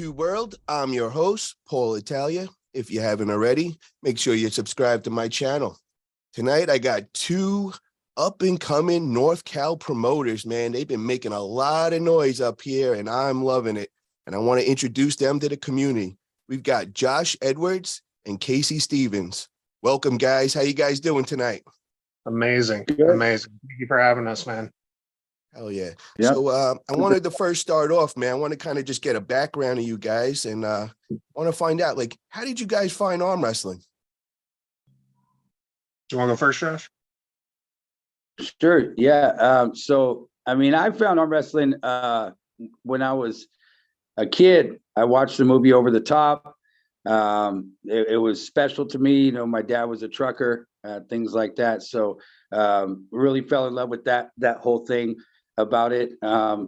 YouTube world. I'm your host, Paul Italia. If you haven't already, make sure you subscribe to my channel. Tonight, I got two up-and-coming North Cal promoters, man. They've been making a lot of noise up here, and I'm loving it. And I want to introduce them to the community. We've got Josh Edwards and Casey Stevens. Welcome, guys. How you guys doing tonight? Amazing. Good. Amazing. Thank you for having us, man. Hell yeah. Yep. So I wanted to first start off, man. I want to kind of just get a background of you guys and want to find out, like, how did you guys find arm wrestling? Do you want to go first, Josh? Sure. Yeah. So, I mean, I found arm wrestling when I was a kid. I watched the movie Over the Top. It was special to me. You know, my dad was a trucker, things like that. So really fell in love with that whole thing about it.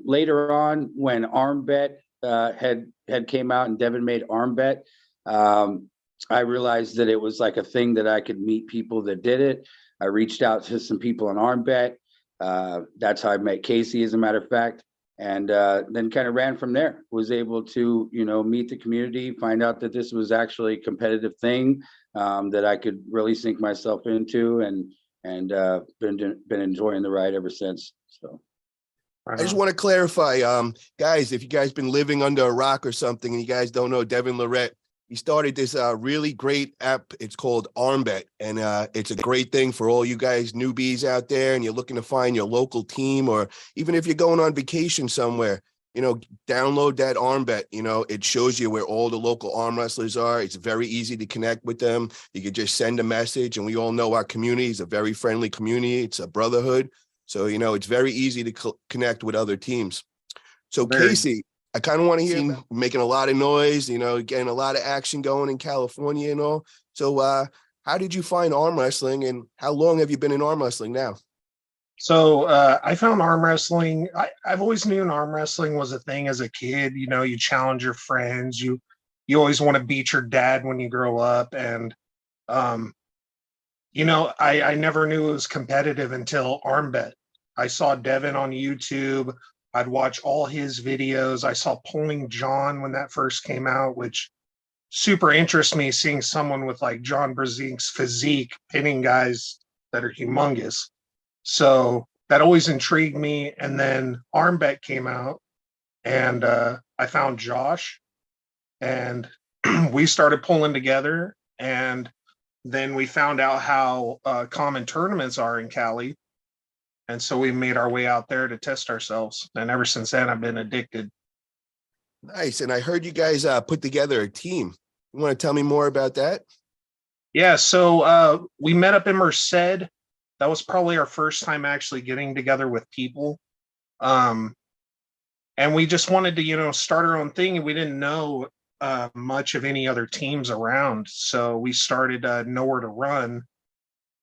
Later on, when Arm Bet had came out and Devin made Arm Bet, I realized that it was like a thing that I could meet people that did it. I reached out to some people on Arm Bet. That's how I met Casey, as a matter of fact. And then kind of ran from there. Was able to, you know, meet the community, find out that this was actually a competitive thing that I could really sink myself into, and been enjoying the ride ever since. So. I just want to clarify, guys, if you guys been living under a rock or something and you guys don't know Devin Lorette, he started this really great app. It's called ArmBet, and it's a great thing for all you guys newbies out there and you're looking to find your local team, or even if you're going on vacation somewhere, you know, download that ArmBet. You know, it shows you where all the local arm wrestlers are. It's very easy to connect with them. You could just send a message, and we all know our community is a very friendly community. It's a brotherhood. So, you know, it's very easy to connect with other teams. So, Casey, I kind of want to hear you making a lot of noise, you know, getting a lot of action going in California and all. So how did you find arm wrestling, and how long have you been in arm wrestling now? So I found arm wrestling. I've always known arm wrestling was a thing as a kid. You know, you challenge your friends. You always want to beat your dad when you grow up. And, you know, I never knew it was competitive until Arm Bet. I saw Devin on YouTube. I'd watch all his videos. I saw Pulling John when that first came out, which super interests me, seeing someone with like John Brazink's physique pinning guys that are humongous. So that always intrigued me. And then Arm Bet came out, and I found Josh, and we started pulling together. And then we found out how common tournaments are in Cali. And so we made our way out there to test ourselves. And ever since then, I've been addicted. Nice. And I heard you guys put together a team. You want to tell me more about that? Yeah. So we met up in Merced. That was probably our first time actually getting together with people. And we just wanted to, you know, start our own thing. And we didn't know much of any other teams around. So we started Nowhere to Run.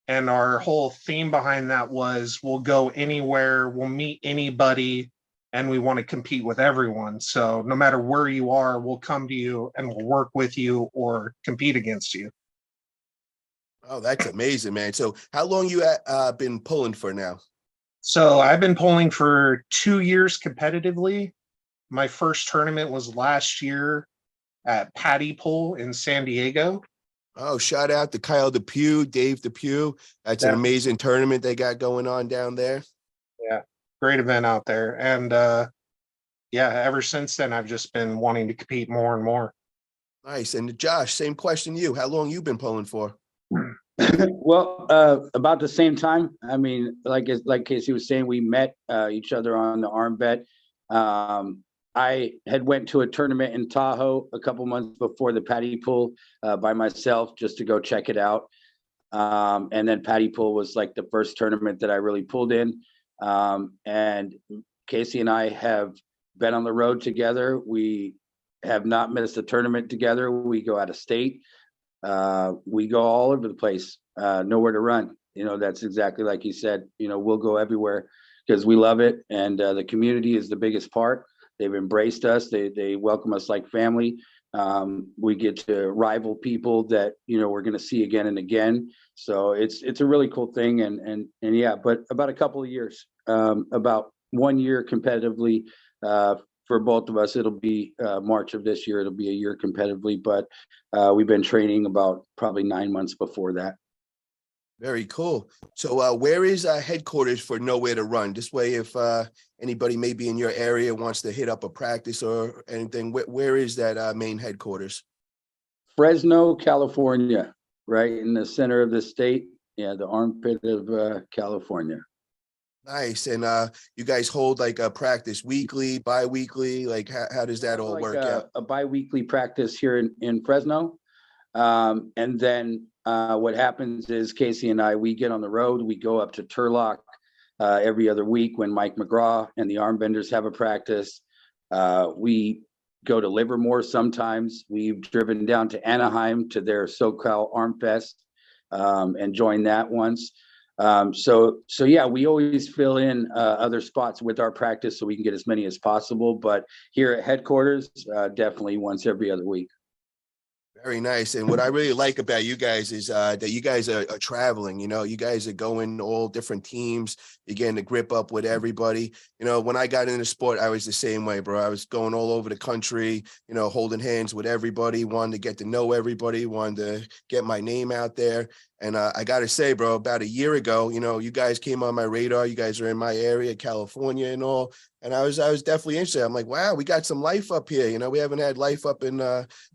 And our whole theme behind that was, we'll go anywhere, we'll meet anybody, and we want to compete with everyone. So no matter where you are, we'll come to you and we'll work with you or compete against you. Oh, that's amazing, man. So how long you been pulling for now? So I've been pulling for 2 years competitively. My first tournament was last year at Patty Pull in San Diego. Oh, shout out to Kyle Depew, Dave Depew. That's an amazing tournament they got going on down there. Yeah, great event out there. And yeah, ever since then, I've just been wanting to compete more and more. Nice. And Josh, same question to you. How long you been pulling for? Well, about the same time. I mean, like Casey was saying, we met each other on the Arm Bet. I had went to a tournament in Tahoe a couple months before the Patty Pool by myself, just to go check it out. And then Patty Pool was like the first tournament that I really pulled in. And Casey and I have been on the road together. We have not missed a tournament together. We go out of state. We go all over the place, nowhere to run. You know, that's exactly like he said. You know, we'll go everywhere because we love it. And the community is the biggest part. They've embraced us. They welcome us like family. We get to rival people that, you know, we're going to see again and again. So it's a really cool thing. And yeah, but about a couple of years, about 1 year competitively for both of us, it'll be March of this year. It'll be a year competitively, but we've been training about probably 9 months before that. Very cool. So where is headquarters for Nowhere to Run? This way, if anybody maybe in your area wants to hit up a practice or anything, where is that main headquarters? Fresno, California, right in the center of the state. Yeah, the armpit of California. Nice. And you guys hold like a practice weekly, bi-weekly? Like how does that all work out? A bi-weekly practice here in Fresno. And then what happens is Casey and I, we get on the road, we go up to Turlock every other week when Mike McGraw and the Armbenders have a practice. We go to Livermore sometimes. We've driven down to Anaheim to their SoCal Arm Fest and joined that once. So yeah, we always fill in other spots with our practice so we can get as many as possible. But here at headquarters, definitely once every other week. Very nice. And what I really like about you guys is that you guys are traveling, you guys are going all different teams. You're getting to grip up with everybody. When I got into sport, I was the same way, bro. I was going all over the country, holding hands with everybody, wanted to get to know everybody, wanted to get my name out there. And I got to say, bro, about a year ago, you guys came on my radar. You guys are in my area, California and all. And I was definitely interested. I'm like, wow, we got some life up here. We haven't had life up in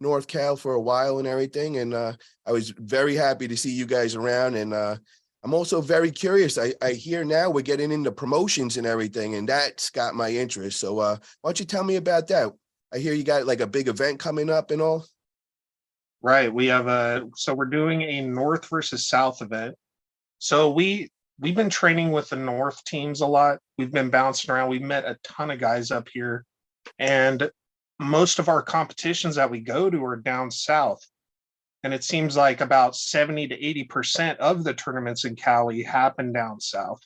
North Cal for a while and everything. And I was very happy to see you guys around. And I'm also very curious. I hear now we're getting into promotions and everything, and that's got my interest. So why don't you tell me about that? I hear you got like a big event coming up and all. Right. We have so we're doing a North versus South event. So we've been training with the North teams a lot. We've been bouncing around. We've met a ton of guys up here. And most of our competitions that we go to are down south. And it seems like about 70 to 80% of the tournaments in Cali happen down south.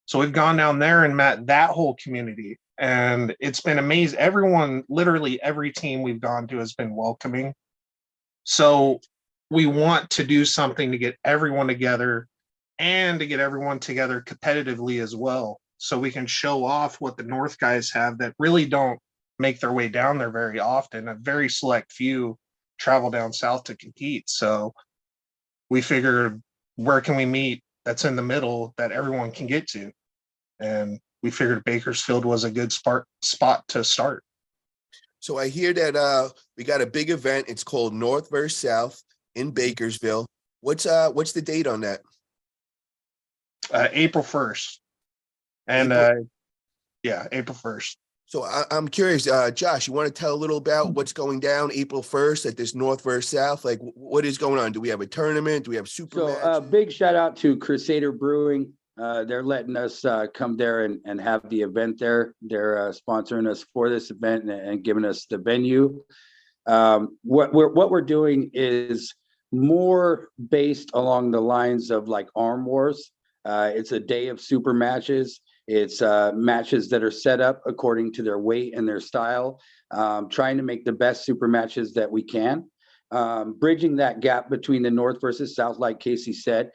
So we've gone down there and met that whole community. And it's been amazing. Everyone, literally every team we've gone to has been welcoming. So we want to do something to get everyone together and to get everyone together competitively as well. So we can show off what the North guys have that really don't make their way down there very often. A very select few travel down south to compete. So we figured, where can we meet that's in the middle that everyone can get to? And we figured Bakersfield was a good spot to start. So I hear that we got a big event. It's called North versus South in Bakersfield. What's the date on that? April 1st. And April 1st. So I'm curious, Josh, you want to tell a little about what's going down April 1st at this North versus South? Like, what is going on? Do we have a tournament? Do we have Supermatch? So big shout out to Crusader Brewing. They're letting us come there and have the event there. They're sponsoring us for this event and giving us the venue. What we're doing is more based along the lines of like Arm Wars. It's a day of super matches. It's matches that are set up according to their weight and their style, trying to make the best super matches that we can. Bridging that gap between the North versus South, like Casey said,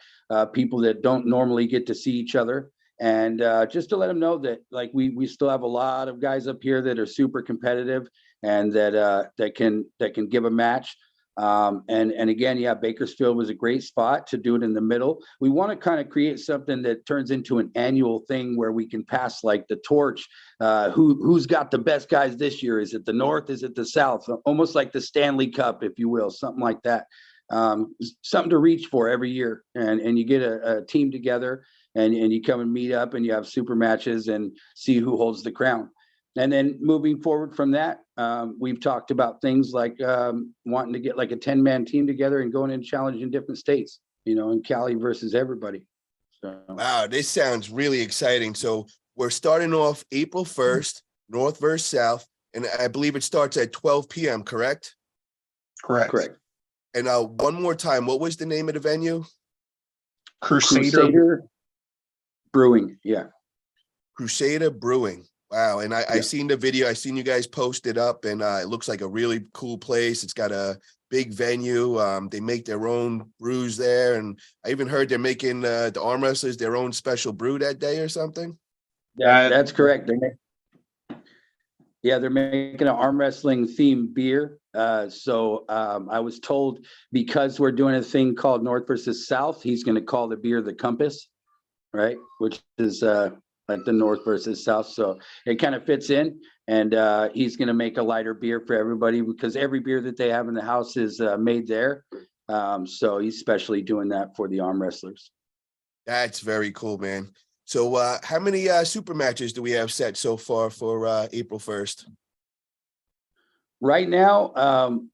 people that don't normally get to see each other. And just to let them know that like we still have a lot of guys up here that are super competitive and that can give a match. And again, yeah, Bakersfield was a great spot to do it in the middle. We want to kind of create something that turns into an annual thing where we can pass like the torch. Who's got the best guys this year? Is it the North? Is it the South? Almost like the Stanley Cup, if you will, something like that. Something to reach for every year. And you get a team together and you come and meet up and you have super matches and see who holds the crown. And then moving forward from that, we've talked about things like wanting to get like a 10-man team together and going and challenging different states, in Cali versus everybody. So. Wow, this sounds really exciting. So we're starting off April 1st, North versus South, and I believe it starts at 12 p.m., correct? Correct. And one more time, what was the name of the venue? Crusader Brewing, yeah. Crusader Brewing. Wow. And I seen the video. I seen you guys post it up, and it looks like a really cool place. It's got a big venue. They make their own brews there. And I even heard they're making the arm wrestlers their own special brew that day or something. Yeah, that's correct. Yeah, they're making an arm wrestling themed beer. So I was told because we're doing a thing called North versus South, he's going to call the beer the Compass, right? Which is like the North versus South. So it kind of fits in. And he's going to make a lighter beer for everybody because every beer that they have in the house is made there. So he's specially doing that for the arm wrestlers. That's very cool, man. So how many super matches do we have set so far for April 1st? Right now,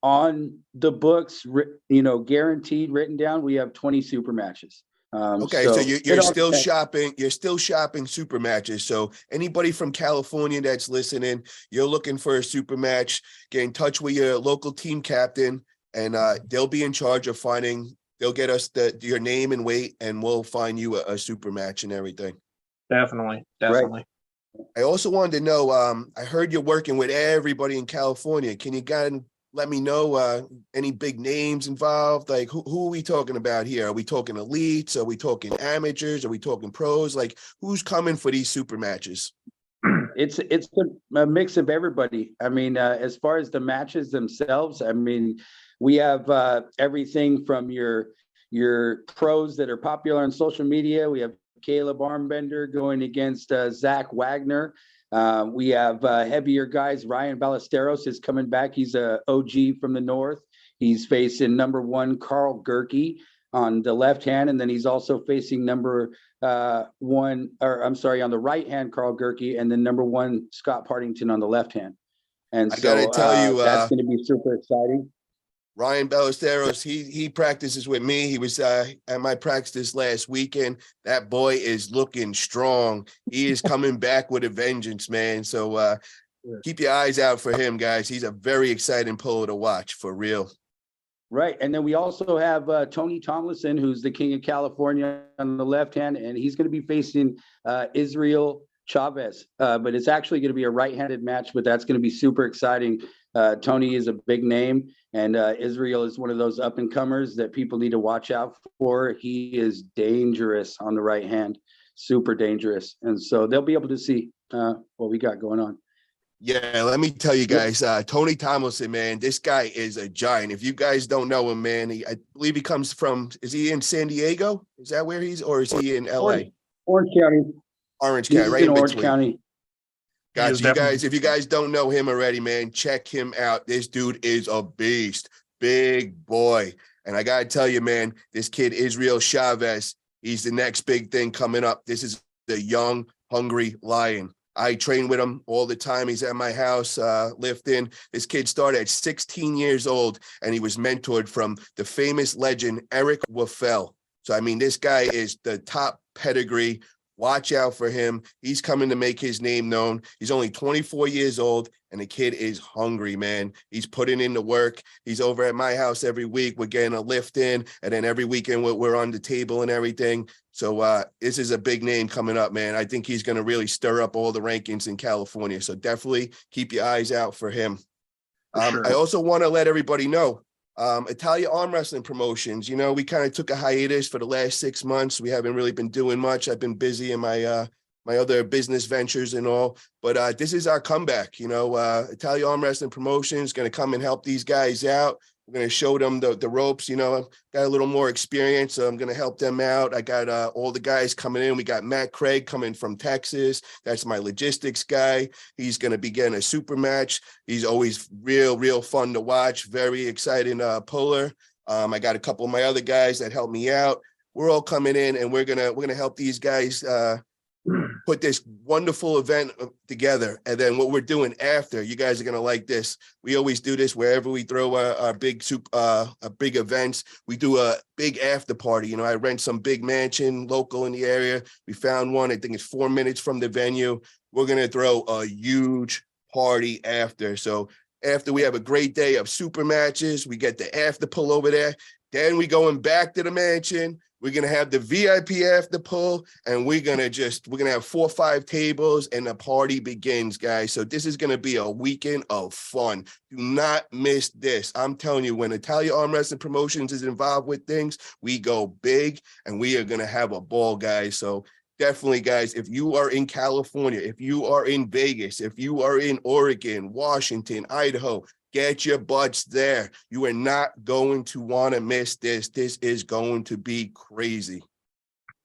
on the books, guaranteed written down, we have 20 super matches. Okay, so you're it all still depends. shopping. You're still shopping super matches. So anybody from California that's listening, you're looking for a super match, get in touch with your local team captain, and they'll be in charge of finding. They'll get us your name and weight, and we'll find you a super match and everything. Definitely. Right. I also wanted to know. I heard you're working with everybody in California. Can you let me know any big names involved? Like who are we talking about here? Are we talking elites? Are we talking amateurs? Are we talking pros? Like who's coming for these super matches? It's a mix of everybody. I mean, as far as the matches themselves, I mean, we have everything from your pros that are popular on social media. We have Caleb Armbender going against Zach Wagner. We have heavier guys. Ryan Ballesteros is coming back. He's a OG from the North. He's facing number 1 Carl Gerke on the left hand, and then he's also facing number 1, or I'm sorry, on the right hand, Carl Gerke, and then number 1 Scott Partington on the left hand. And I so gotta tell you, that's going to be super exciting. Ryan Ballesteros, he practices with me. He was at my practice this last weekend. That boy is looking strong. He is coming back with a vengeance, man. So keep your eyes out for him, guys. He's a very exciting puller to watch, for real. Right. And then we also have Tony Tomlinson, who's the king of California on the left hand, and he's going to be facing Israel Chavez. But it's actually going to be a right-handed match, but that's going to be super exciting. Tony is a big name, and Israel is one of those up-and-comers that people need to watch out for. He is dangerous on the right hand, super dangerous. And so they'll be able to see what we got going on. Yeah, let me tell you guys, Tony Tomlinson, man, this guy is a giant. If you guys don't know him, man, I believe he comes from, is he in San Diego? Is that where or is he in LA? Orange County. Orange County, right in Orange between. County. Gotcha. You guys, if you guys don't know him already, man, check him out. This dude is a beast, big boy. And I got to tell you, man, this kid, Israel Chavez, he's the next big thing coming up. This is the young, hungry lion. I train with him all the time. He's at my house lifting. This kid started at 16 years old, and he was mentored from the famous legend, Eric Waffel. So, I mean, this guy is the top pedigree. Watch out for him. He's coming to make his name known. He's only 24 years old, and the kid is hungry, man. He's putting in the work. He's over at my house every week. We're getting a lift in, and then every weekend we're on the table and everything. So this is a big name coming up, man. I think he's going to really stir up all the rankings in California. So definitely keep your eyes out for him. Sure. I also want to let everybody know, Italia Arm Wrestling Promotions, we kind of took a hiatus for the last 6 months. We haven't really been doing much. I've been busy in my other business ventures and all, but this is our comeback. Italia Arm Wrestling Promotions is going to come and help these guys out. We're going to show them the ropes. I've got a little more experience, so I'm going to help them out. I got all the guys coming in. We got Matt Craig coming from Texas. That's my logistics guy. He's going to be getting a super match. He's always real fun to watch. Very exciting puller. I got a couple of my other guys that help me out. We're all coming in, and we're gonna help these guys put this wonderful event together. And then what we're doing after, you guys are going to like this. We always do this wherever we throw our big events. We do a big after party. I rent some big mansion local in the area. We found one. I think it's 4 minutes from the venue. We're going to throw a huge party after. So after we have a great day of super matches, we get the after pull over there. Then we going back to the mansion. We're going to have the VIP after pull, and we're going to have 4 or 5 tables, and the party begins, guys. So this is going to be a weekend of fun. Do not miss this. I'm telling you, when Italia Arm Wrestling Promotions is involved with things, we go big, and we are going to have a ball, guys. So definitely, guys, if you are in California, if you are in Vegas, if you are in Oregon, Washington, Idaho, get your butts there. You are not going to want to miss this. This is going to be crazy.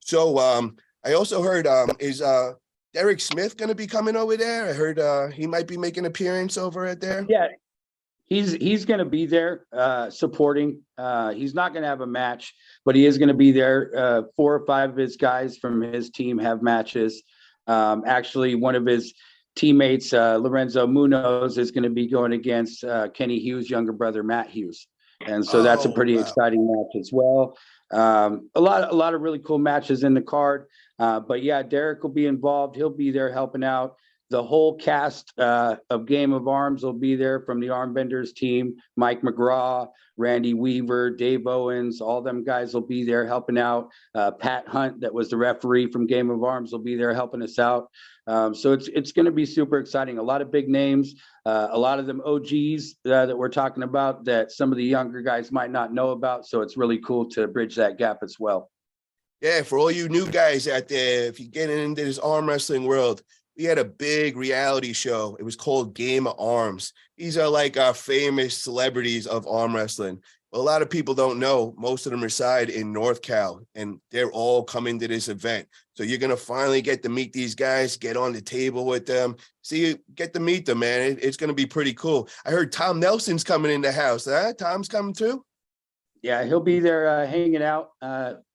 So I also heard is Derek Smith going to be coming over there? I heard he might be making an appearance over at there. Yeah, he's going to be there supporting. He's not going to have a match, but he is going to be there. 4 or 5 of his guys from his team have matches. Actually, one of his teammates, Lorenzo Munoz, is going to be going against Kenny Hughes' younger brother, Matt Hughes. And so that's a pretty exciting match as well. A lot of really cool matches in the card. But yeah, Derek will be involved. He'll be there helping out. The whole cast of Game of Arms will be there from the Armbenders team. Mike McGraw, Randy Weaver, Dave Owens, all them guys will be there helping out. Pat Hunt, that was the referee from Game of Arms, will be there helping us out. So it's going to be super exciting. A lot of big names, a lot of them OGs that we're talking about that some of the younger guys might not know about. So it's really cool to bridge that gap as well. Yeah, for all you new guys out there, if you're getting into this arm wrestling world, we had a big reality show. It was called Game of Arms. These are like our famous celebrities of arm wrestling. A lot of people don't know. Most of them reside in North Cal, and they're all coming to this event. So you're going to finally get to meet these guys, get on the table with them. See, get to meet them, man. It's going to be pretty cool. I heard Tom Nelson's coming in the house. Tom's coming too? Yeah, he'll be there hanging out.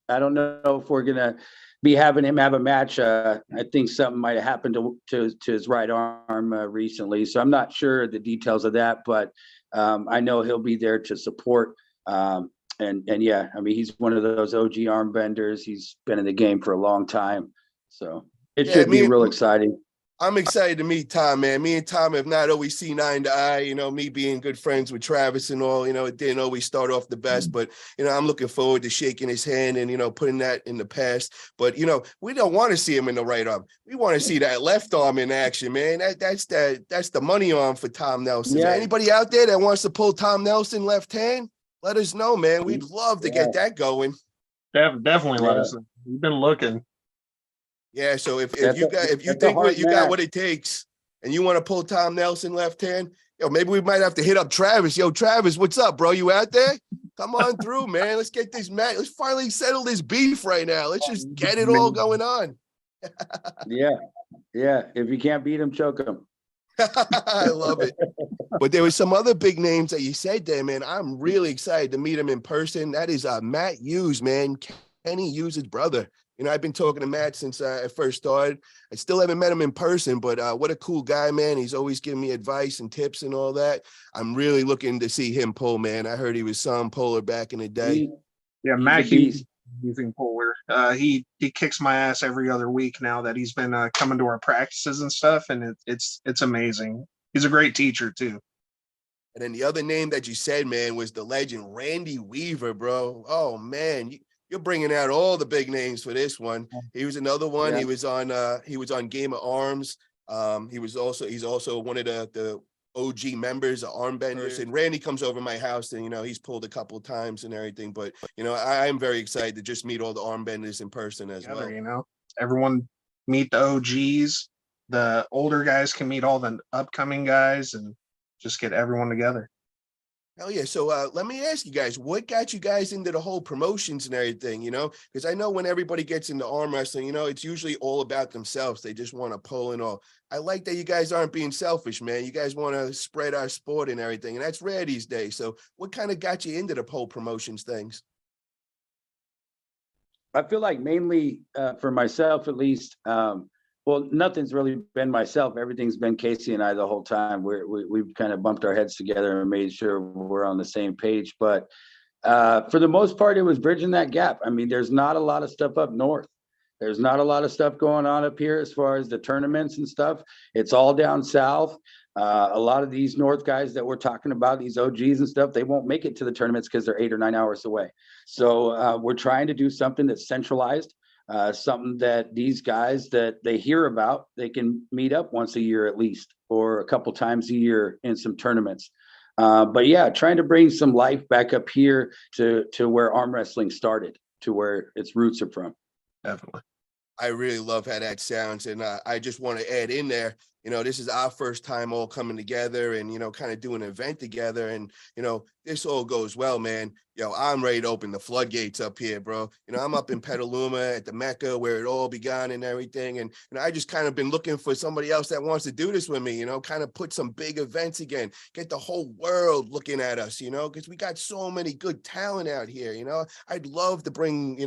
I don't know if we're going to be having him have a match. I think something might have happened to his right arm recently. So I'm not sure the details of that, but I know he'll be there to support. And yeah, I mean, he's one of those OG arm benders. He's been in the game for a long time. So it should be real exciting. I'm excited to meet Tom, man. Me and Tom have not always seen eye to eye, me being good friends with Travis and all, it didn't always start off the best, but, I'm looking forward to shaking his hand and, putting that in the past. But, we don't want to see him in the right arm. We want to see that left arm in action, man. That's the money arm for Tom Nelson. Yeah. Anybody out there that wants to pull Tom Nelson left hand, let us know, man. We'd love to get that going. Definitely let us know. We've been looking. Yeah, so if you think you got what it takes and you want to pull Tom Nelson left hand, maybe we might have to hit up Travis. Yo, Travis, what's up, bro? You out there? Come on through, man. Let's get this match. Let's finally settle this beef right now. Let's just get it all going on. Yeah. If you can't beat him, choke him. I love it. But there was some other big names that you said there, man. I'm really excited to meet him in person. That is Matt Hughes, man. Kenny Hughes' brother. I've been talking to Matt since I first started. I still haven't met him in person, but what a cool guy, man. He's always giving me advice and tips and all that. I'm really looking to see him pull, man. I heard he was some puller back in the day. Yeah, Matt Hughes, amazing puller. He kicks my ass every other week now that he's been coming to our practices and stuff, and it's amazing. He's a great teacher too. And then the other name that you said, man, was the legend Randy Weaver, bro. Oh man, you're bringing out all the big names for this one. He was another one. Yeah. He was on Game of Arms. He's also one of the OG members of Armbenders. And Randy comes over my house and, he's pulled a couple of times and everything. But, I'm very excited to just meet all the Armbenders in person as well. Everyone meet the OGs. The older guys can meet all the upcoming guys and just get everyone together. Hell yeah. So let me ask you guys, what got you guys into the whole promotions and everything, because I know when everybody gets into arm wrestling, it's usually all about themselves. They just want to pull and all. I like that you guys aren't being selfish, man. You guys want to spread our sport and everything. And that's rare these days. So what kind of got you into the whole promotions things? I feel like mainly for myself, at least, well, nothing's really been myself. Everything's been Casey and I the whole time. We've kind of bumped our heads together and made sure we're on the same page. But for the most part, it was bridging that gap. I mean, there's not a lot of stuff up north. There's not a lot of stuff going on up here as far as the tournaments and stuff. It's all down south. A lot of these north guys that we're talking about, these OGs and stuff, they won't make it to the tournaments because they're 8 or 9 hours away. So we're trying to do something that's centralized. Something that these guys that they hear about, they can meet up once a year at least, or a couple times a year in some tournaments. But yeah, trying to bring some life back up here to where arm wrestling started, to where its roots are from. Definitely. I really love how that sounds. And I just want to add in there, this is our first time all coming together and, kind of doing an event together. And, this all goes well, man. I'm ready to open the floodgates up here, bro. I'm up in Petaluma at the Mecca where it all began and everything. And, I just kind of been looking for somebody else that wants to do this with me, kind of put some big events again, get the whole world looking at us, because we got so many good talent out here. I'd love to bring,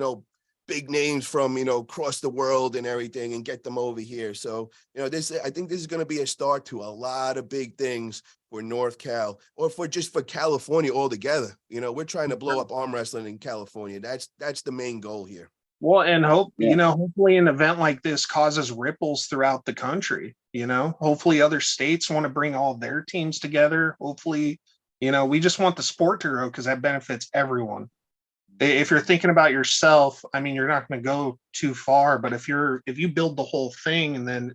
big names from, across the world and everything and get them over here. So, I think this is going to be a start to a lot of big things for North Cal or for California altogether. We're trying to blow up arm wrestling in California. That's the main goal here. Well, and hopefully an event like this causes ripples throughout the country. Hopefully other states want to bring all their teams together. Hopefully, we just want the sport to grow because that benefits everyone. If you're thinking about yourself, I mean, you're not going to go too far, but if you build the whole thing and then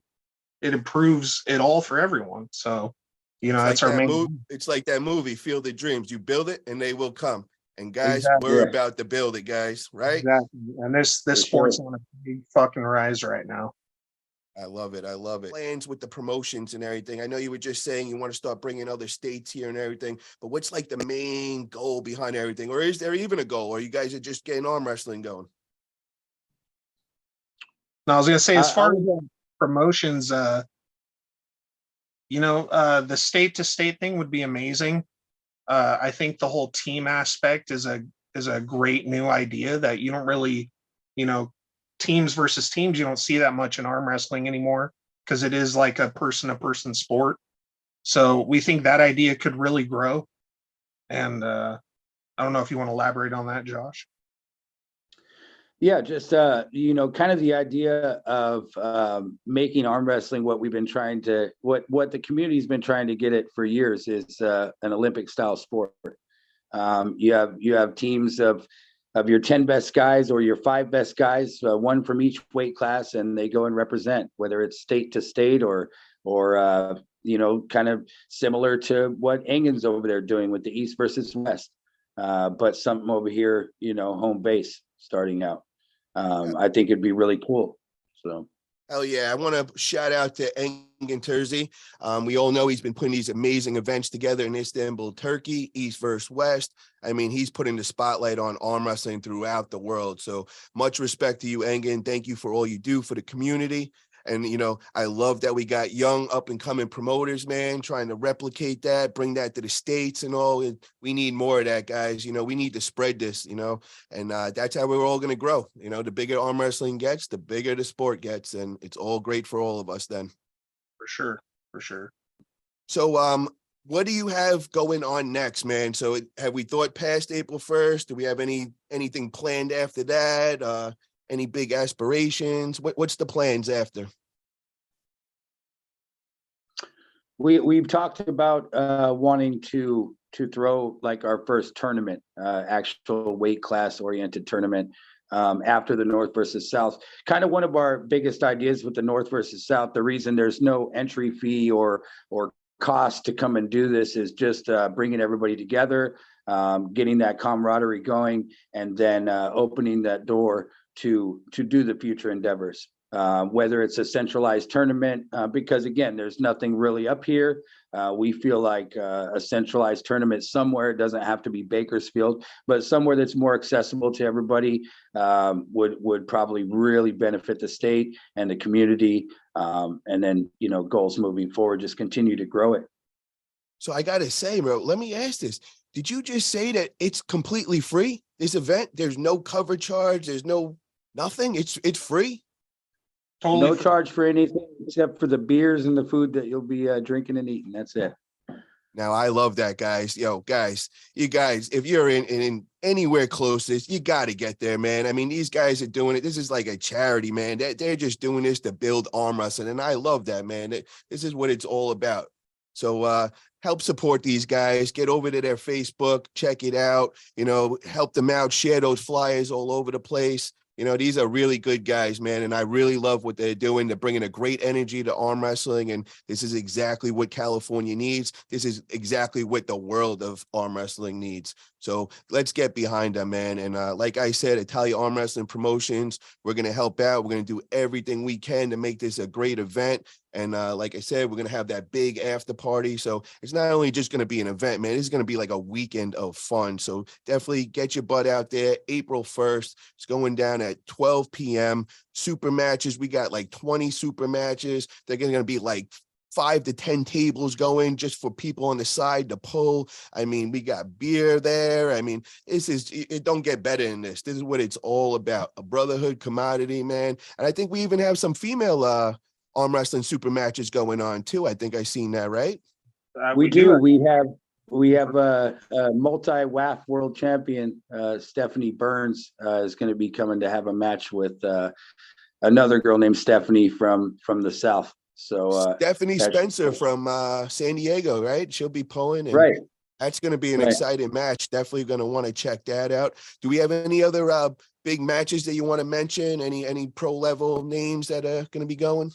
it improves it all for everyone. So, that's our main. It's like that movie, Field of Dreams. You build it and they will come. And guys, Exactly. we're about to build it, guys, right? Exactly. And this sport's on a big fucking rise right now. I love it. I love it. Plans with the promotions and everything. I know you were just saying you want to start bringing other states here and everything, but what's like the main goal behind everything? Or is there even a goal? Or you guys are just getting arm wrestling going? No, I was going to say, as far as promotions, the state to state thing would be amazing. I think the whole team aspect is a great new idea that you don't really, teams versus teams, you don't see that much in arm wrestling anymore because it is like a person sport. So we think that idea could really grow. And I don't know if you want to elaborate on that, Josh. Yeah, just kind of the idea of making arm wrestling what we've been trying to, what the community's been trying to get it for years is an Olympic style sport. You have teams of your 10 best guys or your 5 best guys, one from each weight class, and they go and represent, whether it's state to state or kind of similar to what Engen's over there doing with the East versus West, but something over here, home base starting out. I think it'd be really cool. So. Hell yeah. I want to shout out to Engin Terzi. We all know he's been putting these amazing events together in Istanbul, Turkey, East versus West. I mean, he's putting the spotlight on arm wrestling throughout the world. So much respect to you, Engin. Thank you for all you do for the community. And, I love that we got young up and coming promoters, man, trying to replicate that, bring that to the States and all. We need more of that, guys. We need to spread this, and that's how we're all going to grow. The bigger arm wrestling gets, the bigger the sport gets. And it's all great for all of us then. For sure. For sure. So, what do you have going on next, man? So have we thought past April 1st? Do we have anything planned after that? Any big aspirations? What's the plans after? We've talked about wanting to throw like our first tournament, actual weight class oriented tournament after the North versus South. Kind of one of our biggest ideas with the North versus South. The reason there's no entry fee or cost to come and do this is just bringing everybody together, getting that camaraderie going, and then opening that door to do the future endeavors, whether it's a centralized tournament, because again, there's nothing really up here. We feel like a centralized tournament somewhere, it doesn't have to be Bakersfield, but somewhere that's more accessible to everybody would probably really benefit the state and the community. And then, goals moving forward, just continue to grow it. So I got to say, bro, let me ask this. Did you just say that it's completely free, this event? There's no cover charge. There's nothing. It's free. Totally no charge for anything except for the beers and the food that you'll be drinking and eating. That's it. Now, I love that, guys. You guys, if you're in anywhere close to this, you got to get there, man. I mean, these guys are doing it. This is like a charity, man. They're just doing this to build arm wrestling. And I love that, man. This is what it's all about. So help support these guys. Get over to their Facebook, check it out, help them out, share those flyers all over the place. these are really good guys, man. And I really love what they're doing. They're bringing a great energy to arm wrestling. And this is exactly what California needs. This is exactly what the world of arm wrestling needs. So let's get behind them, man. And like I said, Italia Arm Wrestling Promotions, we're going to help out. We're going to do everything we can to make this a great event. And like I said, we're going to have that big after party. So it's not only just going to be an event, man. It's going to be like a weekend of fun. So definitely get your butt out there. April 1st. It's going down at 12 p.m. Super matches. We got like 20 super matches. They're going to be like 5 to 10 tables going just for people on the side to pull. I mean, we got beer there. I mean, it don't get better than this. This is what it's all about. A brotherhood commodity, man. And I think we even have some female arm wrestling super matches going on too. I think I seen that, right? We do. We have a multi-WAF world champion, Stephanie Burns, is going to be coming to have a match with another girl named Stephanie from the South. So Stephanie Spencer from San Diego, right? She'll be pulling, and right. That's going to be an exciting match. Definitely going to want to check that out. Do we have any other big matches that you want to mention? Any pro level names that are going to be going?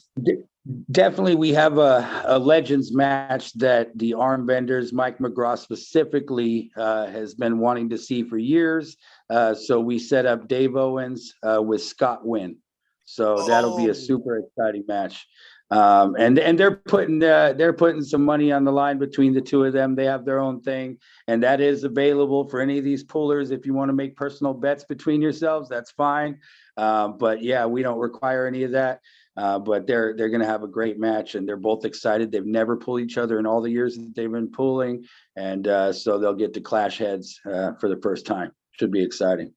Definitely, we have a Legends match that the arm benders, Mike McGraw specifically, has been wanting to see for years. So we set up Dave Owens with Scott Wynn. So that'll be a super exciting match. And they're putting some money on the line between the two of them. They have their own thing, and that is available for any of these poolers. If you want to make personal bets between yourselves, that's fine. But yeah, we don't require any of that. But they're going to have a great match, and they're both excited. They've never pulled each other in all the years that they've been pooling, and so they'll get to clash heads for the first time. Should be exciting.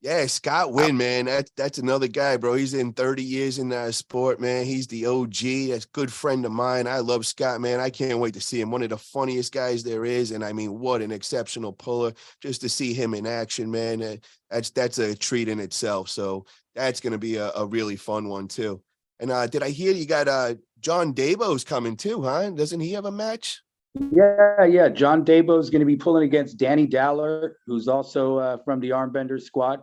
Yeah, Scott Wynn, man. That's another guy, bro. He's in 30 years in that sport, man. He's the OG. That's a good friend of mine. I love Scott, man. I can't wait to see him. One of the funniest guys there is. And I mean, what an exceptional puller. Just to see him in action, man. That's a treat in itself. So that's going to be a really fun one, too. And did I hear you got John Dabo's coming, too, huh? Doesn't he have a match? Yeah. John Dabo is going to be pulling against Danny Dowler, who's also from the Armbender squad.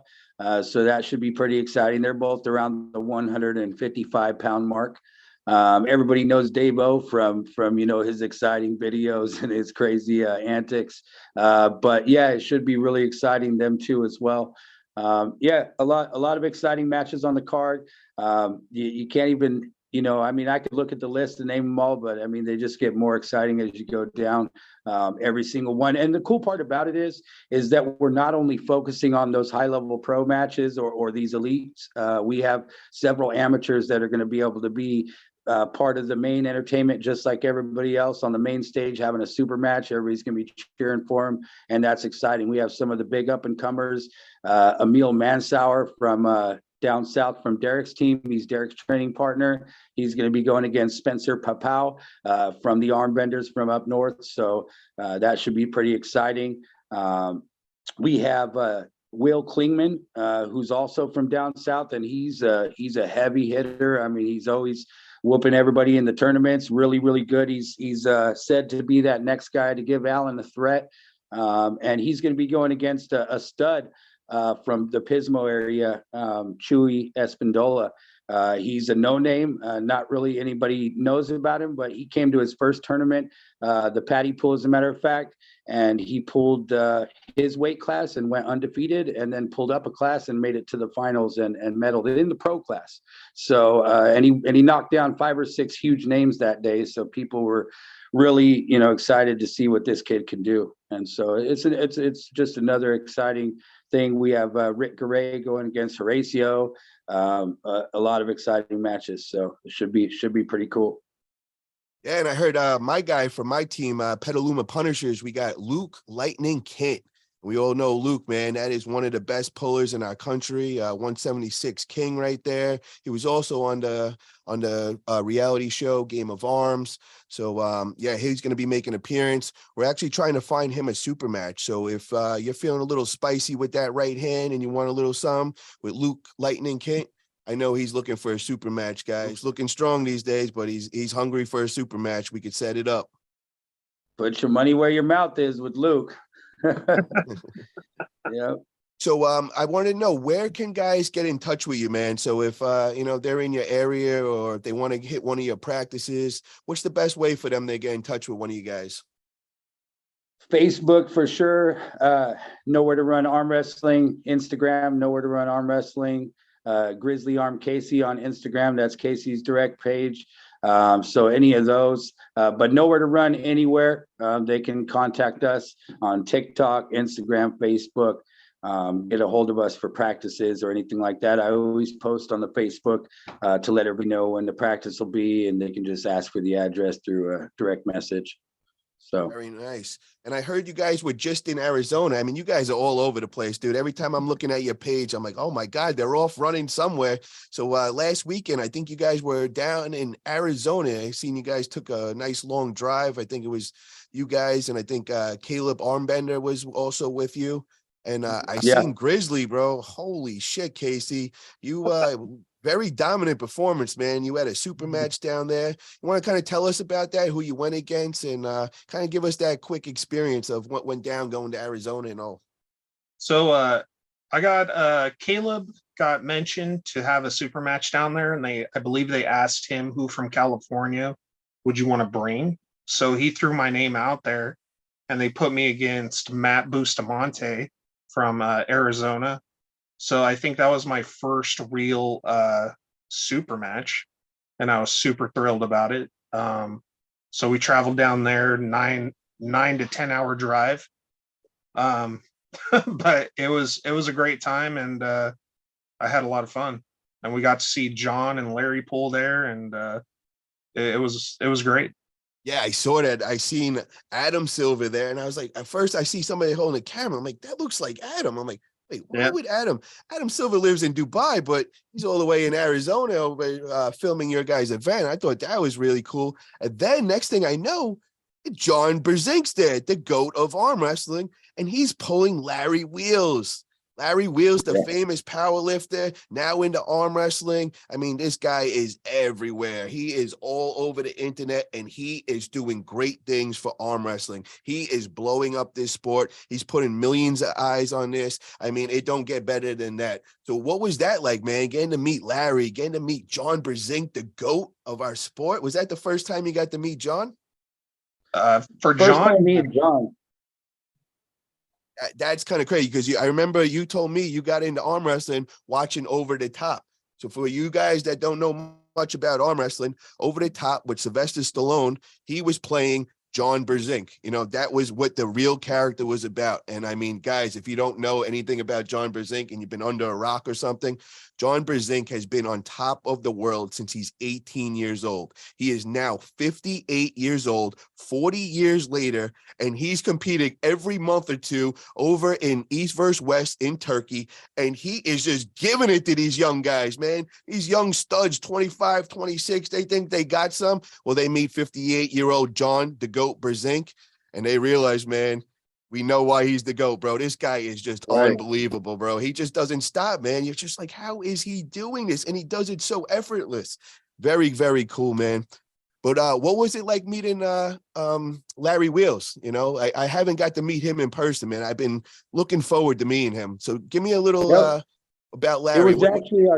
So that should be pretty exciting. They're both around the 155-pound mark. Everybody knows Dabo from his exciting videos and his crazy antics. But yeah, it should be really exciting, them too as well. A lot of exciting matches on the card. You can't even. I could look at the list and name them all, but I mean, they just get more exciting as you go down every single one. And the cool part about it is that we're not only focusing on those high-level pro matches or these elites. We have several amateurs that are going to be able to be part of the main entertainment, just like everybody else on the main stage, having a super match. Everybody's going to be cheering for them, and that's exciting. We have some of the big up-and-comers, Emil Mansauer from down south from Derek's team. He's Derek's training partner. He's going to be going against Spencer Papau from the Armbenders from up north. So that should be pretty exciting. We have Will Klingman, who's also from down south, and he's a heavy hitter. I mean, he's always whooping everybody in the tournaments. Really, really good. He's said to be that next guy to give Allen a threat. And he's going to be going against a stud from the Pismo area, Chewy Espindola. He's a no-name. Not really anybody knows about him, but he came to his first tournament, the Patty Pool, as a matter of fact, and he pulled his weight class and went undefeated, and then pulled up a class and made it to the finals and medaled in the pro class. So and he knocked down 5 or 6 huge names that day. So people were really excited to see what this kid can do. And so it's just another exciting thing. We have Rick Garay going against Horacio. A lot of exciting matches, so it should be pretty cool. Yeah, and I heard my guy from my team, Petaluma Punishers, we got Luke Lightning Kent. We all know Luke, man. That is one of the best pullers in our country. 176 King right there. He was also on the reality show Game of Arms. So yeah, he's going to be making an appearance. We're actually trying to find him a super match. So if you're feeling a little spicy with that right hand and you want a little something with Luke Lightning Kent, I know he's looking for a super match, guys. Looking strong these days, but he's hungry for a super match. We could set it up. Put your money where your mouth is with Luke. Yeah. So I want to know, where can guys get in touch with you, man? So if you know, they're in your area or if they want to hit one of your practices, what's the best way for them to get in touch with one of you guys? Facebook for sure. Nowhere to Run Arm Wrestling. Instagram, Nowhere to Run Arm Wrestling. Grizzly Arm Casey on Instagram. That's Casey's direct page. So any of those, but Nowhere to Run anywhere. They can contact us on TikTok, Instagram, Facebook. Get a hold of us for practices or anything like that. I always post on the Facebook to let everybody know when the practice will be, and they can just ask for the address through a direct message. So Very nice. And I heard you guys were just in Arizona. I mean, you guys are all over the place, dude. Every time I'm looking at your page, I'm like, oh my God, they're off running somewhere. So last weekend, I think you guys were down in Arizona. I seen you guys took a nice long drive. I think it was you guys, and I think Caleb Armbender was also with you. And I yeah. seen Grizzly, bro. Holy shit, Casey. You very dominant performance, man. You had a super match down there. You want to kind of tell us about that, who you went against, and kind of give us that quick experience of what went down going to Arizona and all. So I got Caleb got mentioned to have a super match down there, and I believe they asked him who from California would you want to bring. So he threw my name out there, and they put me against Matt Bustamante from Arizona. So I think that was my first real super match, and I was super thrilled about it. So we traveled down there, nine to 10 hour drive. But it was a great time, and I had a lot of fun. And we got to see John and Larry Poole there, and it was great. Yeah, I saw that. I seen Adam Silver there, and I was like, at first I see somebody holding a camera. I'm like, that looks like Adam. I'm like, wait, why Yeah. would Adam? Adam Silver lives in Dubai, but he's all the way in Arizona over, filming your guys' event. I thought that was really cool. And then next thing I know, John Brzezink's there, the GOAT of arm wrestling, and he's pulling Larry Wheels. Larry Wheels, the famous power lifter, now into arm wrestling. I mean, this guy is everywhere. He is all over the internet, and he is doing great things for arm wrestling. He is blowing up this sport. He's putting millions of eyes on this. I mean, it don't get better than that. So what was that like, man? Getting to meet Larry, getting to meet John Brzezink, the GOAT of our sport. Was that the first time you got to meet John? For first John, time me and John. That's kind of crazy because I remember you told me you got into arm wrestling watching Over the Top. So for you guys that don't know much about arm wrestling, Over the Top with Sylvester Stallone, he was playing John Brzezink. You know, that was what the real character was about. And I mean, guys, if you don't know anything about John Brzezink and you've been under a rock or something, John Brzezink has been on top of the world since he's 18 years old. He is now 58 years old, 40 years later, and he's competing every month or two over in East versus West in Turkey. And he is just giving it to these young guys, man. These young studs, 25, 26, they think they got some. Well, they meet 58-year-old John, the GOAT Brzezink, and they realize, man, we know why he's the GOAT, bro. This guy is just unbelievable, bro. He just doesn't stop, man. You're just like, how is he doing this? And he does it so effortless. Very, very cool, man. But what was it like meeting Larry Wheels? You know, I haven't got to meet him in person, man. I've been looking forward to meeting him. So give me a little about Larry. It was actually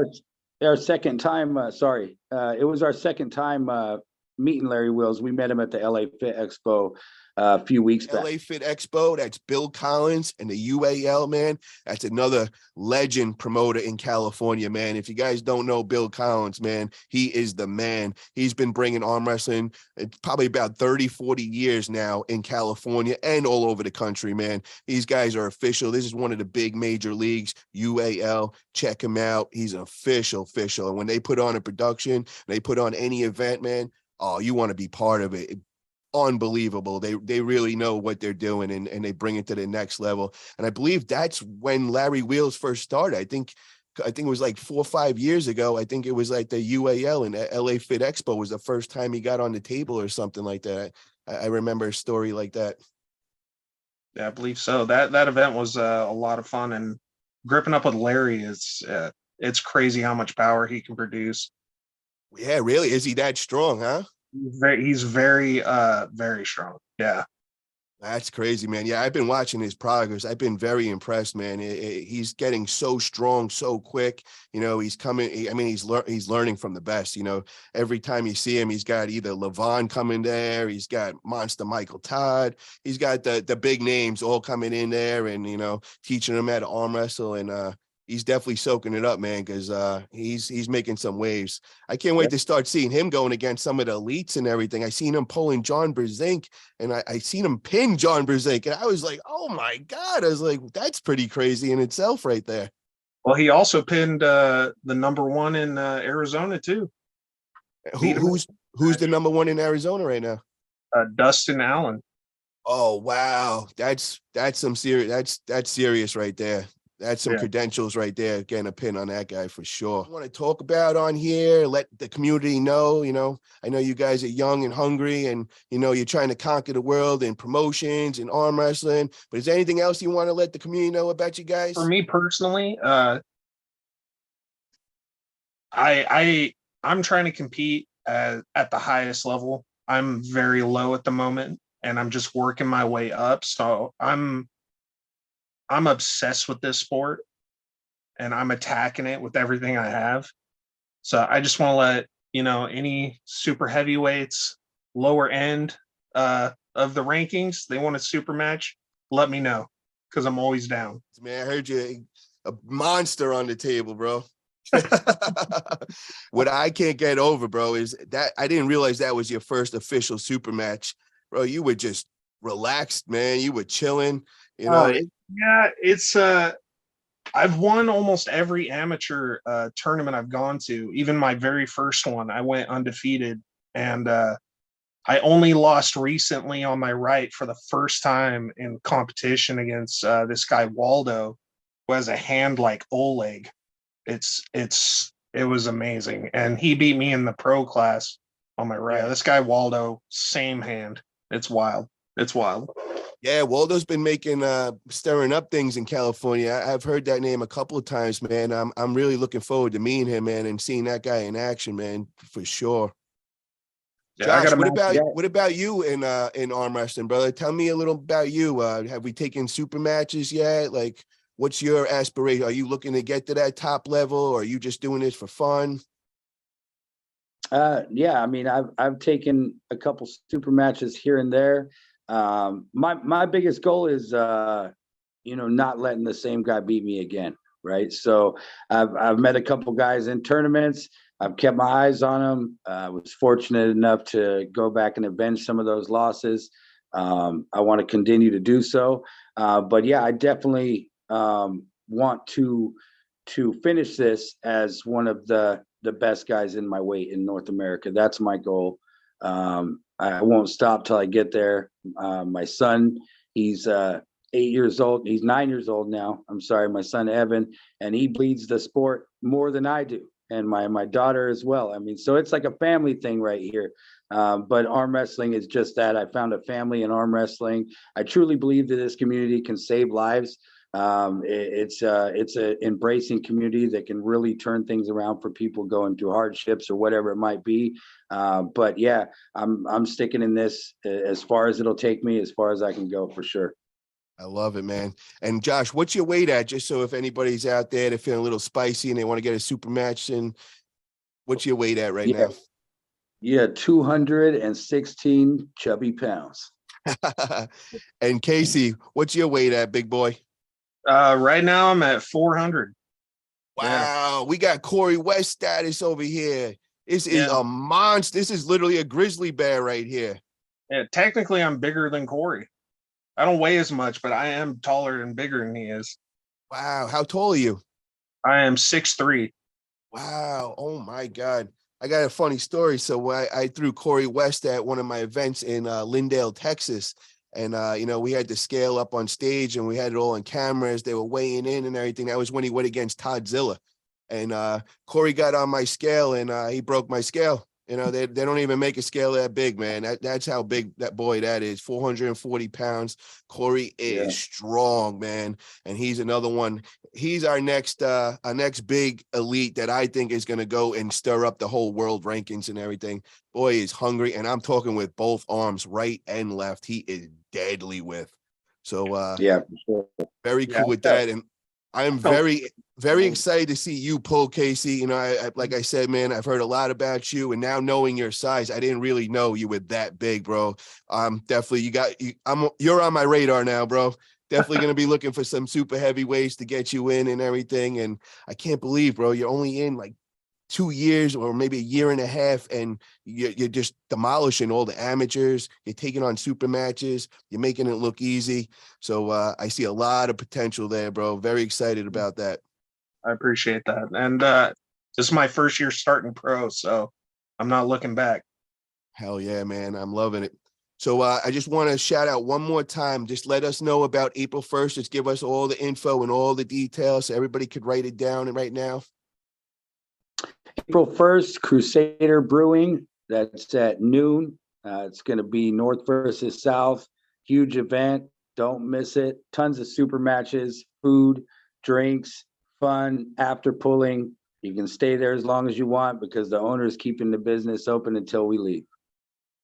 our second time. It was our second time meeting Larry Wheels. We met him at the LA Fit Expo a few weeks back. LA Fit Expo, that's Bill Collins and the UAL, man. That's another legend promoter in California, man. If you guys don't know Bill Collins, man, he is the man. He's been bringing arm wrestling probably about 30, 40 years now in California and all over the country, man. These guys are official. This is one of the big major leagues, UAL. Check him out. He's official. And when they put on a production, they put on any event, man, oh, you want to be part of it. Unbelievable. They really know what they're doing, and they bring it to the next level. And I believe that's when Larry Wheels first started. I think it was like 4 or 5 years ago. I think it was like the UAL and LA Fit Expo was the first time he got on the table or something like that. I remember a story like that. yeah, I believe so. That event was a lot of fun, and gripping up with Larry is it's crazy how much power he can produce. Yeah, really? Is he that strong, huh? He's very very strong. Yeah. That's crazy, man. Yeah, I've been watching his progress. I've been very impressed, man. He's getting so strong, so quick. You know, he's coming. I mean, he's learning from the best. You know, every time you see him, he's got either Levon coming there, he's got Monster Michael Todd, he's got the big names all coming in there, and you know, teaching him how to arm wrestle, and he's definitely soaking it up, man, because he's making some waves. I can't wait to start seeing him going against some of the elites and everything. I seen him pulling John Brzenk, and I seen him pin John Brzenk, and I was like, oh my God. I was like, that's pretty crazy in itself right there. Well, he also pinned the #1 in Arizona too. Who's the #1 in Arizona right now? Dustin Allen. Oh wow, that's some serious. That's serious right there. That's some credentials right there. Getting a pin on that guy for sure. I want to talk about on here, let the community know, you know, I know you guys are young and hungry and, you know, you're trying to conquer the world in promotions and arm wrestling, but is there anything else you want to let the community know about you guys? For me personally, I'm trying to compete at the highest level. I'm very low at the moment and I'm just working my way up. So I'm obsessed with this sport and I'm attacking it with everything I have. So I just want to let, you know, any super heavyweights, lower end of the rankings, they want a super match, let me know because I'm always down. Man, I heard you a monster on the table, bro. What I can't get over, bro, is that I didn't realize that was your first official super match. Bro, you were just relaxed, man. You were chilling, you know. Yeah, it's I've won almost every amateur tournament I've gone to. Even my very first one, I went undefeated, and I only lost recently on my right for the first time in competition against this guy Waldo, who has a hand like Oleg. It was amazing, and he beat me in the pro class on my right. This guy Waldo, same hand. It's wild. It's wild. Yeah, Waldo's been making stirring up things in California. I've heard that name a couple of times, man. I'm really looking forward to meeting him, man, and seeing that guy in action, man, for sure. Yeah, Josh, what about you in arm wrestling, brother? Tell me a little about you. Have we taken super matches yet? Like, what's your aspiration? Are you looking to get to that top level, or are you just doing this for fun? Yeah, I mean, I've taken a couple super matches here and there. My biggest goal is you know, not letting the same guy beat me again, right? So I've met a couple guys in tournaments. I've kept my eyes on them. I was fortunate enough to go back and avenge some of those losses. I want to continue to do so. But yeah, I definitely want to finish this as one of the best guys in my weight in North America. That's my goal. I won't stop till I get there. My son, he's 8 years old. He's 9 years old now. I'm sorry, my son Evan, and he bleeds the sport more than I do, and my daughter as well. I mean, so it's like a family thing right here. But arm wrestling is just that. I found a family in arm wrestling. I truly believe that this community can save lives. It's a embracing community that can really turn things around for people going through hardships or whatever it might be. But yeah, I'm sticking in this as far as it'll take me, as far as I can go, for sure. I love it, man. And Josh, what's your weight at? Just so if anybody's out there, they're feeling a little spicy and they want to get a super match in, what's your weight at right now? Yeah, 216 chubby pounds. And Casey, what's your weight at, big boy? Right now I'm at 400. Wow, we got Corey West status over here. This is a monster. This is literally a grizzly bear right here. Yeah, technically I'm bigger than Corey. I don't weigh as much, but I am taller and bigger than he is. Wow, how tall are you? I am 6'3". Wow, oh my God. I got a funny story. So I threw Corey West at one of my events in Lindale, Texas. And, you know, we had to scale up on stage and we had it all on cameras. They were weighing in and everything. That was when he went against Todd Zilla. And Corey got on my scale and he broke my scale. You know, they don't even make a scale that big, man. That's how big that boy that is. 440 pounds. Corey is strong, man. And he's another one. He's our next big elite that I think is going to go and stir up the whole world rankings and everything. Boy is hungry. And I'm talking with both arms, right and left. He is deadly with. So yeah, for sure. very cool with that. And I'm very excited to see you pull, Casey. You know, I like I said, man, I've heard a lot about you, and now knowing your size, I didn't really know you were that big, bro. Definitely you're on my radar now, bro. Definitely going to be looking for some super heavyweights to get you in and everything. And I can't believe, bro, you're only in like 2 years or maybe a year and a half, and you're just demolishing all the amateurs. You're taking on super matches. You're making it look easy. So I see a lot of potential there, bro. Very excited about that. I appreciate that. And this is my first year starting pro, so I'm not looking back. Hell yeah, man. I'm loving it. So I just want to shout out one more time. Just let us know about April 1st. Just give us all the info and all the details so everybody could write it down right now. April 1st, Crusader Brewing. That's at noon. It's going to be North versus South. Huge event. Don't miss it. Tons of super matches, food, drinks, fun, after pulling. You can stay there as long as you want because the owner is keeping the business open until we leave.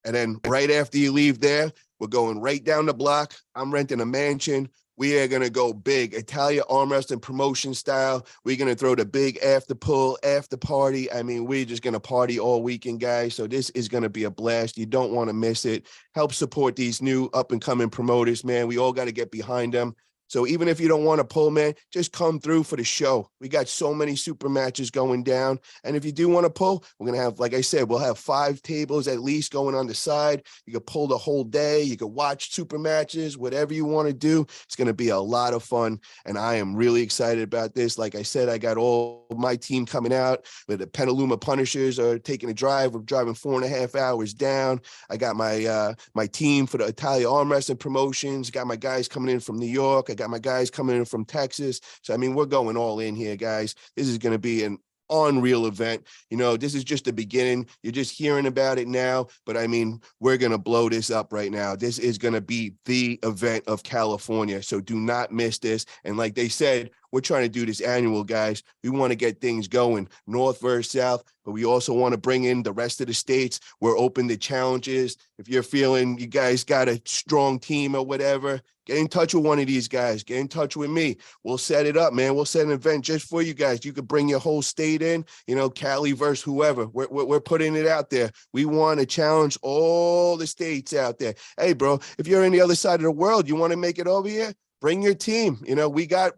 And then right after you leave there, we're going right down the block. I'm renting a mansion. We are going to go big, Italia arm wrestling promotion style. We're going to throw the big after pull, after party. I mean, we're just going to party all weekend, guys. So this is going to be a blast. You don't want to miss it. Help support these new up and coming promoters, man. We all got to get behind them. So even if you don't want to pull, man, just come through for the show. We got so many super matches going down. And if you do want to pull, we're going to have, like I said, we'll have 5 tables at least going on the side. You can pull the whole day. You can watch super matches, whatever you want to do. It's going to be a lot of fun. And I am really excited about this. Like I said, I got all my team coming out with the Petaluma Punishers are taking a drive. We're driving 4.5 hours down. I got my my team for the Italia arm wrestling promotions. Got my guys coming in from New York. I got my guys coming in from Texas. So, I mean, we're going all in here, guys. This is going to be an unreal event. You know, this is just the beginning. You're just hearing about it now, but I mean, we're going to blow this up right now. This is going to be the event of California. So do not miss this. And like they said, we're trying to do this annual, guys. We want to get things going North versus South, but we also want to bring in the rest of the states. We're open to challenges. If you're feeling you guys got a strong team or whatever, get in touch with one of these guys. Get in touch with me. We'll set it up, man. We'll set an event just for you guys. You could bring your whole state in, you know, Cali versus whoever. We're putting it out there. We want to challenge all the states out there. Hey, bro, if you're in the other side of the world, you want to make it over here? Bring your team. You know, we can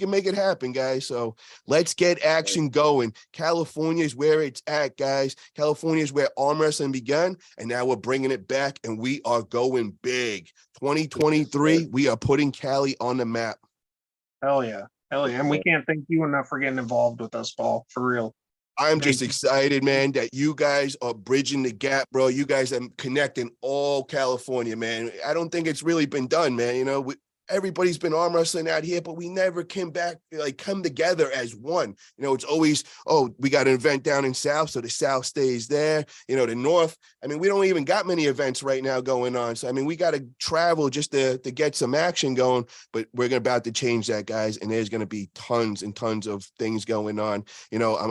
make it happen, guys. So let's get action going. California is where it's at, guys. California is where arm wrestling began, and now we're bringing it back, and we are going big. 2023, we are putting Cali on the map. Hell yeah. Hell yeah. And we can't thank you enough for getting involved with us, Paul, for real. I'm just excited, man, that you guys are bridging the gap, bro. You guys are connecting all California, man. I don't think it's really been done, man. You know, everybody's been arm wrestling out here, but we never come together as one. You know, it's always, oh, we got an event down in South, so the South stays there. You know, the North, I mean, we don't even got many events right now going on. So, I mean, we got to travel just to get some action going, but we're about to change that, guys. And there's going to be tons and tons of things going on. You know, I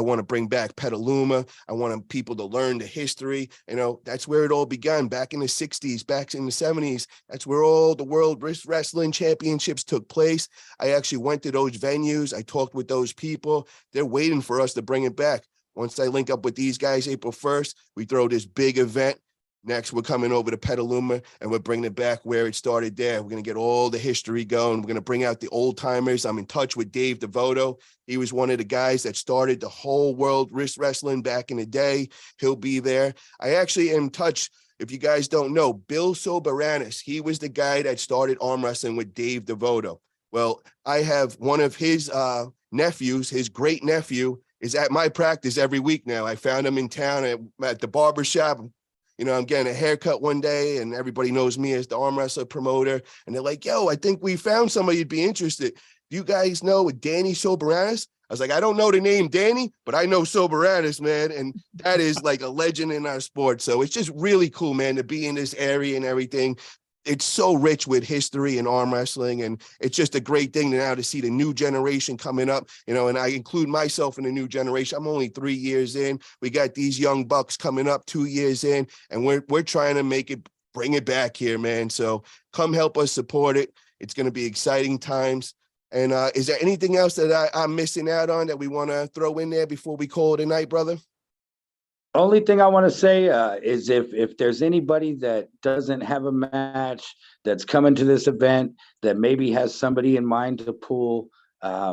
want to bring back Petaluma. I want people to learn the history. You know, that's where it all began back in the 60s, back in the 70s. That's where all the world wrestling championships took place. I actually went to those venues. I talked with those people. They're waiting for us to bring it back. Once I link up with these guys April 1st, we throw this big event. Next, we're coming over to Petaluma, and we're bringing it back where it started there. We're going to get all the history going. We're going to bring out the old timers. I'm in touch with Dave DeVoto. He was one of the guys that started the whole world wrestling back in the day. He'll be there. I actually am in touch. If you guys don't know, Bill Soberanis, he was the guy that started arm wrestling with Dave DeVoto. Well, I have one of his nephews, his great nephew, is at my practice every week now. I found him in town at the barber shop. You know, I'm getting a haircut one day, and everybody knows me as the arm wrestler promoter. And they're like, yo, I think we found somebody you'd be interested. You guys know Danny Soberanis? I was like, I don't know the name Danny, but I know Soberanis, man. And that is like a legend in our sport. So it's just really cool, man, to be in this area and everything. It's so rich with history and arm wrestling, and it's just a great thing now to see the new generation coming up, and I include myself in the new generation. I'm only 3 years in. We got these young bucks coming up 2 years in, and we're trying to bring it back here, man. So come help us support it. It's going to be exciting times. And is there anything else that I'm missing out on that we want to throw in there before we call it a night, brother? Only thing I want to say is if there's anybody that doesn't have a match that's coming to this event that maybe has somebody in mind to pull,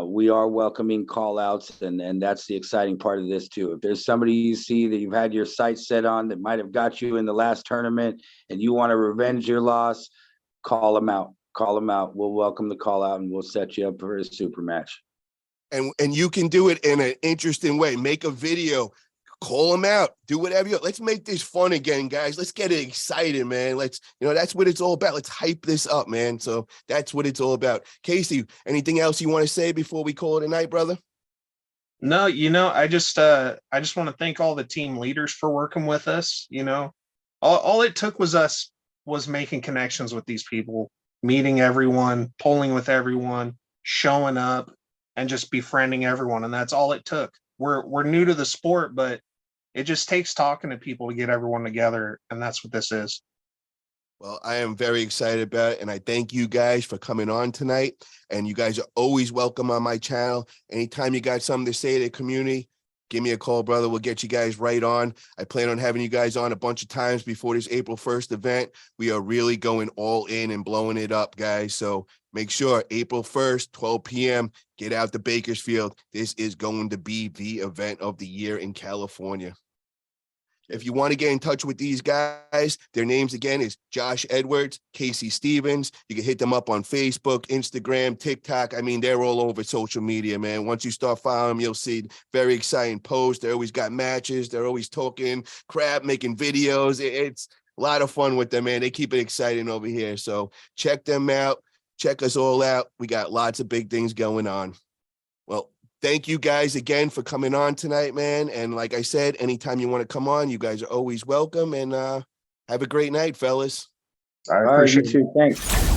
we are welcoming call outs, and that's the exciting part of this too. If there's somebody you see that you've had your sights set on that might have got you in the last tournament and you want to revenge your loss, call them out. Call them out. We'll welcome the call out and we'll set you up for a super match. And you can do it in an interesting way. Make a video. Call them out. Do whatever let's make this fun again, guys. Let's get it excited, man. That's what it's all about. Let's hype this up, man. So that's what it's all about. Casey, anything else you want to say before we call it a night, brother? No, I just want to thank all the team leaders for working with us. All it took was making connections with these people, meeting everyone, polling with everyone, showing up, and just befriending everyone. And that's all it took. We're new to the sport, but it just takes talking to people to get everyone together, and that's what this is. Well, I am very excited about it, and I thank you guys for coming on tonight. And you guys are always welcome on my channel. Anytime you got something to say to the community, give me a call, brother. We'll get you guys right on. I plan on having you guys on a bunch of times before this April 1st event. We are really going all in and blowing it up, guys. So make sure April 1st, 12 p.m., get out to Bakersfield. This is going to be the event of the year in California. If you want to get in touch with these guys, their names again is Josh Edwards, Casey Stevens. You can hit them up on Facebook, Instagram, TikTok. I mean, they're all over social media, man. Once you start following them, you'll see very exciting posts. They always got matches. They're always talking crap, making videos. It's a lot of fun with them, man. They keep it exciting over here. So check them out. Check us all out. We got lots of big things going on. Well, thank you guys again for coming on tonight, man. And like I said, anytime you want to come on, you guys are always welcome. And have a great night, fellas. I appreciate you too. Thanks.